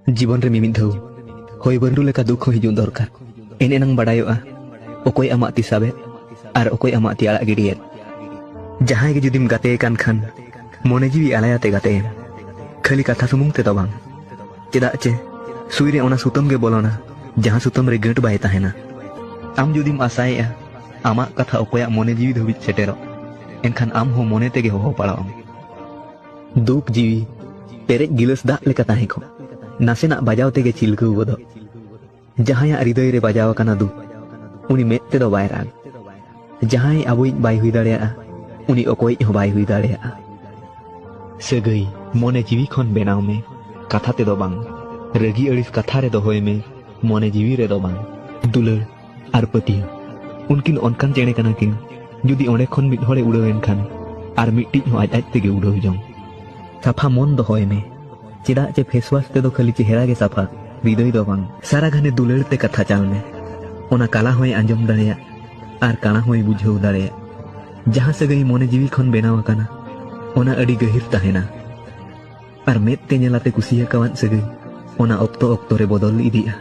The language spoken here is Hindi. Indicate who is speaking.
Speaker 1: जीवन रे मिमिद धौ होय बंडू लेका दुख हिजू दरकार एने नंग बाडायोआ ओकोय आमा तिसाबे आर ओकोय आमा ति आड़ा गिडियेत जहां गे जुदिम गाते कान खान मोने जीवी आलायाते गाते खाली कथा सुमुंग ते दबांग चेदा चे सुई रे ओना सुतम गे बोलोना जहां सुतम रे गट बाय ताहेना आम जुदिम आसायआ आमा कथा ओकोया मोने जीवी धबि सेटेरो एनखान आम हो मोने तेगे हो पड़ाओ दुख जीवी पेरेज गिलस दाग लेका ताहे को नासेना बजाव तेगे चिलकू गोदो जहां हृदय रे बजाव काना दुख उनी मेद तेदो बाय राग जहां आबोई बाय हुई दाड़ेया उनी ओकोई हो बाय हुई दाड़ेया सगई मोने जीवी खन बेनाव में कथा तेदो बांग रगी अड़िस कथा रे दोहोय में मोने जीवी रे दो बांग दुलर आर पतिया उनकिन अनकान चेणे काना किन जुदी ओंडे खन मिद होड़े उड़ावेन खान आर मिट्टी हो आज तेगे उड़ाव जंग साफा मन दोहोय में चेदा चे फेसवाश ते दो खाली चेहरा गे साफा हृदय दो बांग सारा घने दुलड़ ते कथा चाल में ओना काला होय आंजम दाड़ेया आर काना होय बुझाव दाड़ेया जहां सगई मोने जीवी खन बेनाव आकाना ओना अडी गहिर ताहेना आर मेद ते नेलाते कुसिया कावान सगई ओना ऑक्तो रे बदल इदिया।